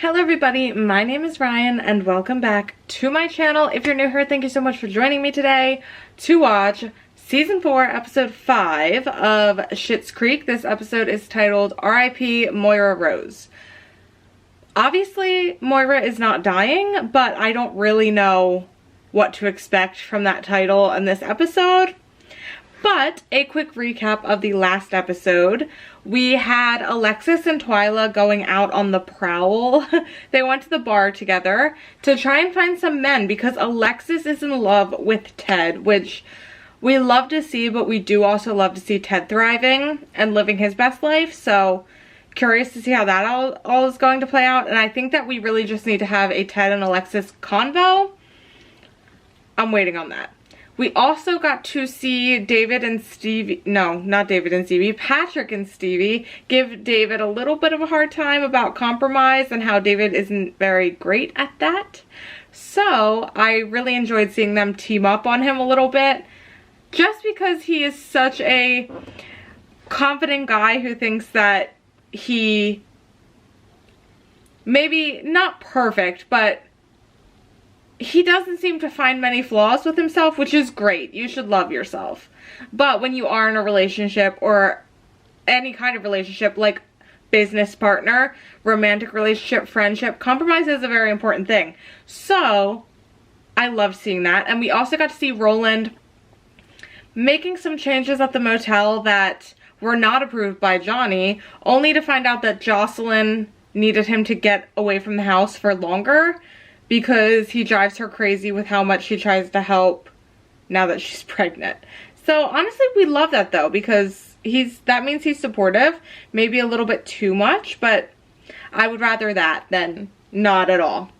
Hello everybody, my name is Ryan and welcome back to my channel. If you're new here, thank you so much for joining me today to watch Season 4, Episode 5 of Schitt's Creek. This episode is titled R.I.P. Moira Rose. Obviously, Moira is not dying, but I don't really know what to expect from that title in this episode. But a quick recap of the last episode. We had Alexis and Twyla going out on the prowl. They went to the bar together to try and find some men because Alexis is in love with Ted, which we love to see, but we do also love to see Ted thriving and living his best life. So curious to see how that all is going to play out. And I think that we really just need to have a Ted and Alexis convo. I'm waiting on that. We also got to see David and Stevie, no, not David and Stevie, Patrick and Stevie give David a little bit of a hard time about compromise and how David isn't very great at that. So I really enjoyed seeing them team up on him a little bit, just because he is such a confident guy who thinks that he, maybe not perfect, but he doesn't seem to find many flaws with himself, which is great. You should love yourself. But when you are in a relationship or any kind of relationship, like business partner, romantic relationship, friendship, compromise is a very important thing. So I loved seeing that. And we also got to see Roland making some changes at the motel that were not approved by Johnny, only to find out that Jocelyn needed him to get away from the house for longer, because he drives her crazy with how much she tries to help now that she's pregnant. So honestly, we love that though, because that means he's supportive, maybe a little bit too much, but I would rather that than not at all.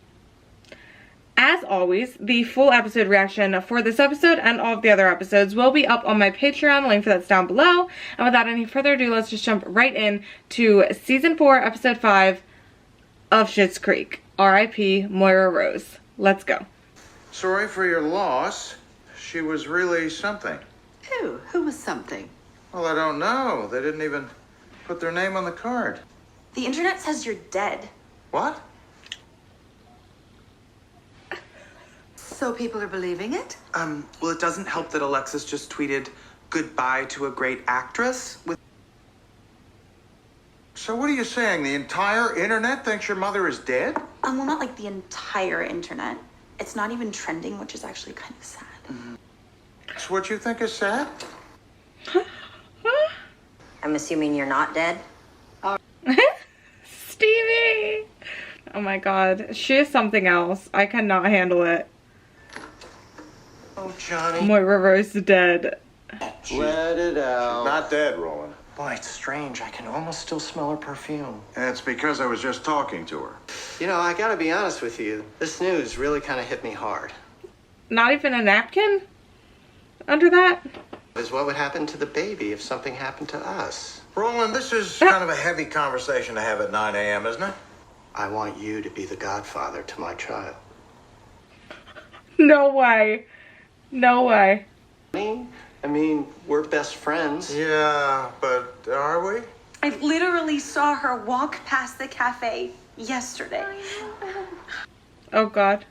As always, the full episode reaction for this episode and all of the other episodes will be up on my Patreon. The link for that's down below. And without any further ado, let's just jump right in to Season 4, Episode 5 of Schitt's Creek. R.I.P. Moira Rose. Let's go. Sorry for your loss. She was really something. Who? Who was something? Well, I don't know. They didn't even put their name on the card. The internet says you're dead. What? So people are believing it? Well, it doesn't help that Alexis just tweeted goodbye to a great actress with... So what are you saying? The entire internet thinks your mother is dead? Well, not like the entire internet. It's not even trending, which is actually kind of sad. Mm-hmm. That's what you think is sad? I'm assuming you're not dead? Stevie! Oh my god, she is something else. I cannot handle it. Oh, Johnny. Moira Rose dead. Let it out. She's not dead, Roland. Boy, it's strange. I can almost still smell her perfume. And it's because I was just talking to her. You know, I gotta be honest with you. This news really kind of hit me hard. Not even a napkin under that? Is what would happen to the baby if something happened to us? Roland, this is kind of a heavy conversation to have at 9 a.m., isn't it? I want you to be the godfather to my child. No way. No way. I mean, we're best friends. Yeah, but are we? I literally saw her walk past the cafe yesterday. Oh god.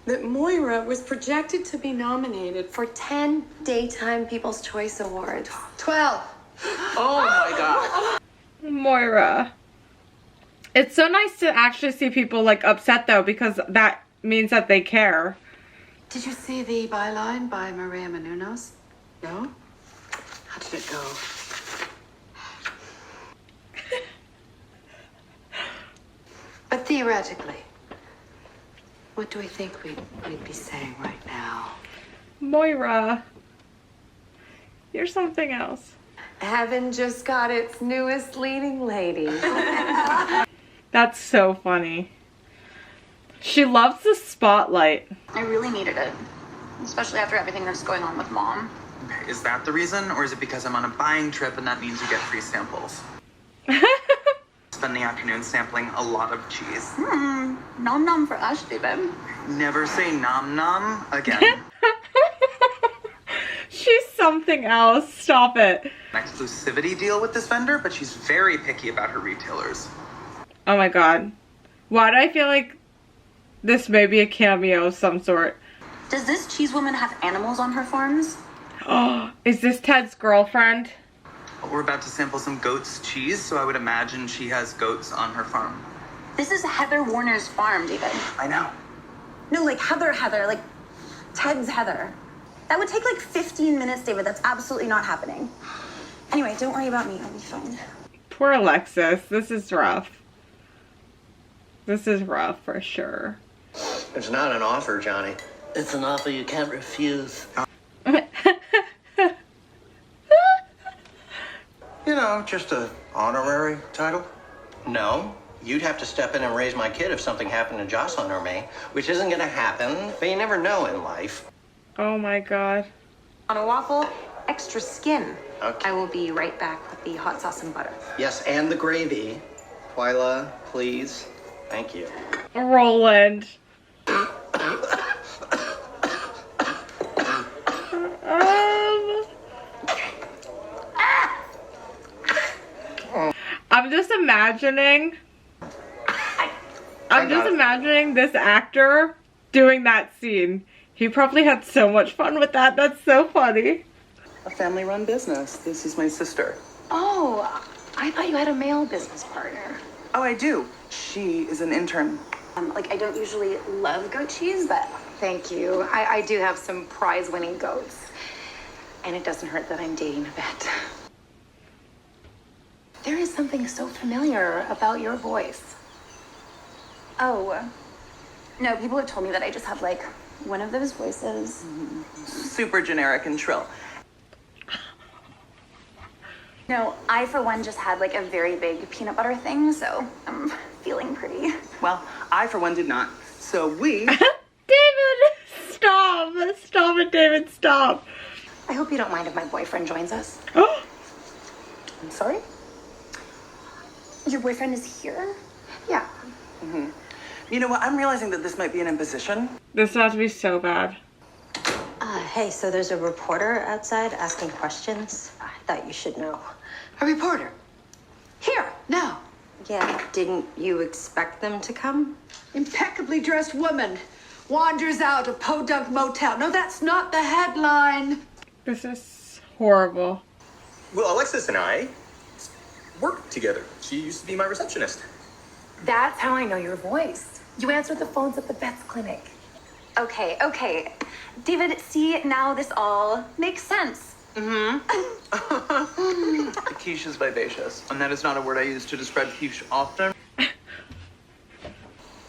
That Moira was projected to be nominated for 10 Daytime People's Choice Awards. 12. Oh my god. Moira. It's so nice to actually see people like upset though, because that means that they care. Did you see the byline by Maria Menounos? No? How did it go? But theoretically, what do we think we'd be saying right now? Moira. You're something else. Heaven just got its newest leading lady. That's so funny. She loves the spotlight. I really needed it, especially after everything that's going on with Mom. Is that the reason, or is it because I'm on a buying trip and that means you get free samples? Spend the afternoon sampling a lot of cheese. Nom nom for us, David. Never say nom nom again. She's something else. Stop it. An exclusivity deal with this vendor, but she's very picky about her retailers. Oh my god. Why do I feel like this may be a cameo of some sort? Does this cheese woman have animals on her farms? Oh, is this Ted's girlfriend? We're about to sample some goat's cheese, so I would imagine she has goats on her farm. This is Heather Warner's farm, David. I know. No, like Heather, like Ted's Heather. That would take like 15 minutes, David. That's absolutely not happening. Anyway, don't worry about me. I'll be fine. Poor Alexis. This is rough. This is rough for sure. It's not an offer, Johnny. It's an offer you can't refuse. You know, just a honorary title. No, you'd have to step in and raise my kid if something happened to Jocelyn or me, which isn't gonna happen, but you never know in life. Oh my god. On a waffle, extra skin. Okay. I will be right back with the hot sauce and butter. Yes, and the gravy. Twyla, please. Thank you. Roland. I'm just imagining this actor doing that scene. He probably had so much fun with that. That's so funny. A family-run business. This is my sister. Oh, I thought you had a male business partner. Oh, I do. She is an intern. Like, I don't usually love goat cheese, but thank you. I do have some prize-winning goats. And it doesn't hurt that I'm dating a vet. There is something so familiar about your voice. Oh, no, people have told me that I just have like one of those voices. Super generic and shrill. No, I for one just had like a very big peanut butter thing, so I'm feeling pretty. Well, I for one did not. So we... David, stop. Stop it, David, stop. I hope you don't mind if my boyfriend joins us. I'm sorry? Your boyfriend is here? Yeah. You know what? I'm realizing that this might be an imposition. This is about to be so bad. Hey, so there's a reporter outside asking questions. I thought you should know. A reporter. Here, now. Yeah, didn't you expect them to come? Impeccably dressed woman wanders out of Podunk Motel. No, that's not the headline. This is horrible. Well, Alexis and I work together. She used to be my receptionist. That's how I know your voice. You answered the phones at the vet's clinic. Okay. David, see, now this all makes sense. Quiche is vivacious, and that is not a word I use to describe quiche often.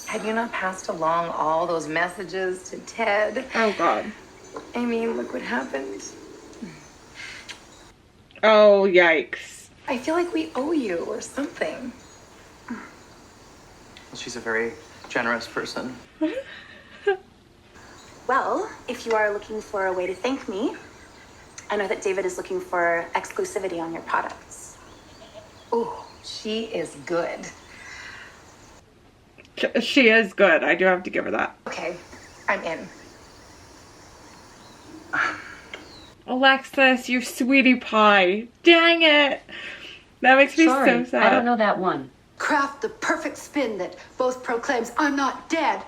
Had you not passed along all those messages to Ted? Oh god. I mean, look what happened. Oh, yikes. I feel like we owe you or something. She's a very generous person. Well, if you are looking for a way to thank me, I know that David is looking for exclusivity on your products. Ooh, she is good. She is good. I do have to give her that. Okay, I'm in. Alexis, you sweetie pie. Dang it. That makes me so sad. I don't know that one. Craft the perfect spin that both proclaims I'm not dead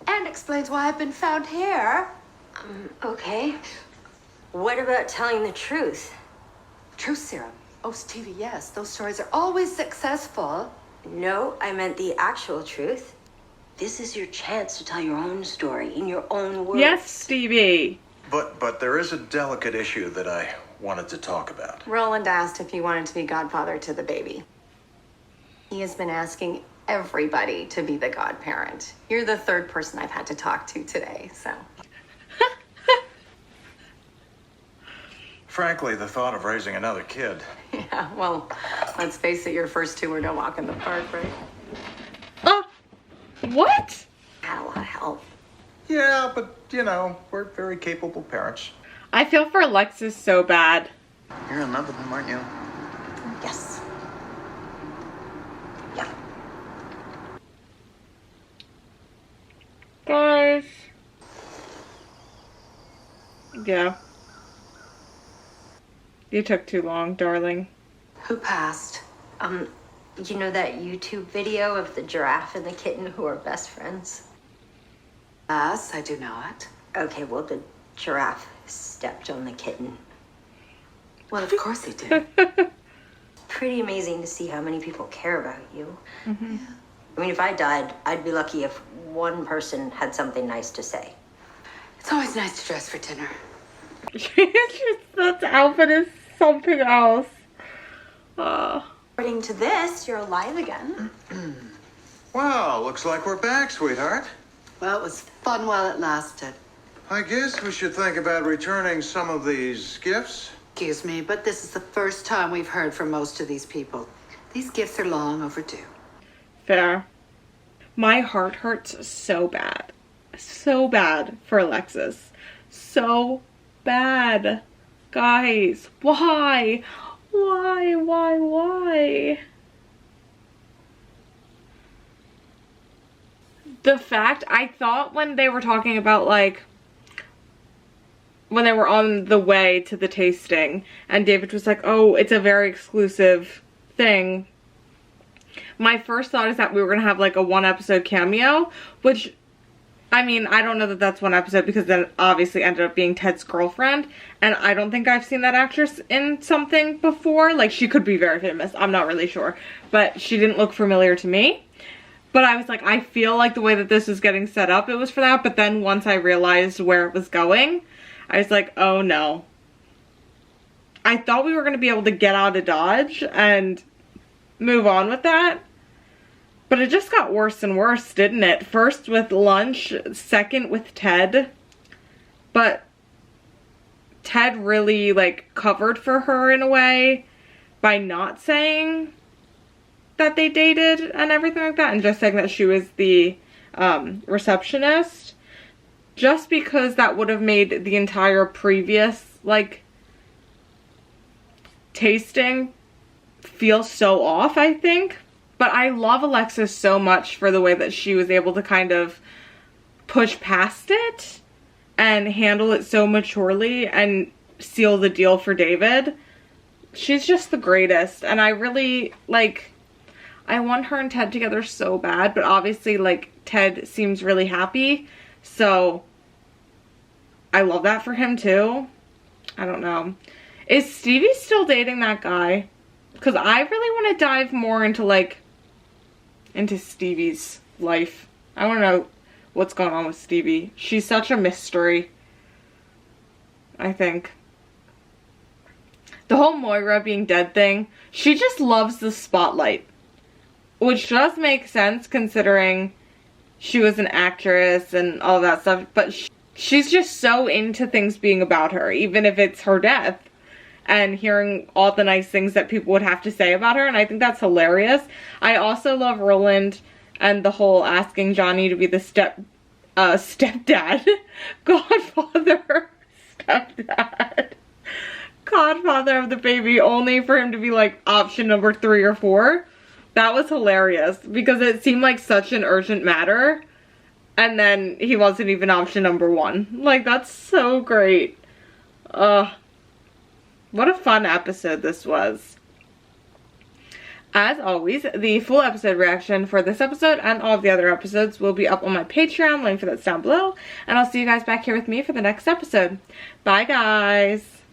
and explains why I've been found here. Okay. What about telling the truth? Truth serum. Oh, Stevie, yes. Those stories are always successful. No, I meant the actual truth. This is your chance to tell your own story in your own words. Yes, Stevie. But there is a delicate issue that I wanted to talk about. Roland asked if you wanted to be godfather to the baby. He has been asking everybody to be the godparent. You're the third person I've had to talk to today, so. Frankly, the thought of raising another kid. Yeah, well, let's face it, your first two were no walk in the park, right? What? Had a lot of help. Yeah, but, you know, we're very capable parents. I feel for Alexis so bad. You're in love with him, aren't you? Yes. Yeah. Guys. Yeah. You took too long, darling. Who passed? You know that YouTube video of the giraffe and the kitten who are best friends? Yes, I do not. Okay, well, the giraffe stepped on the kitten. Well, of course he did. Pretty amazing to see how many people care about you. Mm-hmm. I mean, if I died, I'd be lucky if one person had something nice to say. It's always nice to dress for dinner. That outfit is something else. According to this, you're alive again. Well, looks like we're back, sweetheart. Well, it was fun while it lasted. I guess we should think about returning some of these gifts. Excuse me, but this is the first time we've heard from most of these people. These gifts are long overdue. Fair. My heart hurts so bad. So bad for Alexis. So bad. Guys, why? Why? The fact, I thought when they were talking about, like, when they were on the way to the tasting, and David was like, oh, it's a very exclusive thing. My first thought is that we were going to have, like, a one-episode cameo, which, I mean, I don't know that that's one episode because then obviously ended up being Ted's girlfriend, and I don't think I've seen that actress in something before. Like, she could be very famous. I'm not really sure, but she didn't look familiar to me. But I was like, I feel like the way that this is getting set up, it was for that, but then once I realized where it was going, I was like, oh no. I thought we were going to be able to get out of Dodge and move on with that. But it just got worse and worse, didn't it? First with lunch, second with Ted. But Ted really, like, covered for her in a way by not saying that they dated and everything like that, and just saying that she was the receptionist. Just because that would have made the entire previous, like, tasting feel so off, I think. But I love Alexis so much for the way that she was able to kind of push past it and handle it so maturely and seal the deal for David. She's just the greatest. And I really, like, I want her and Ted together so bad. But obviously, like, Ted seems really happy. So I love that for him too. I don't know. Is Stevie still dating that guy? Because I really want to dive more into, like, into Stevie's life. I want to know what's going on with Stevie. She's such a mystery, I think. The whole Moira being dead thing, she just loves the spotlight. Which does make sense considering she was an actress and all that stuff. But she's just so into things being about her, even if it's her death. And hearing all the nice things that people would have to say about her. And I think that's hilarious. I also love Roland and the whole asking Johnny to be the stepdad. Godfather. Stepdad. Godfather of the baby, only for him to be like option number 3 or 4. That was hilarious. Because it seemed like such an urgent matter. And then he wasn't even option number 1. Like, that's so great. What a fun episode this was. As always, the full episode reaction for this episode and all of the other episodes will be up on my Patreon. Link for that's down below. And I'll see you guys back here with me for the next episode. Bye, guys.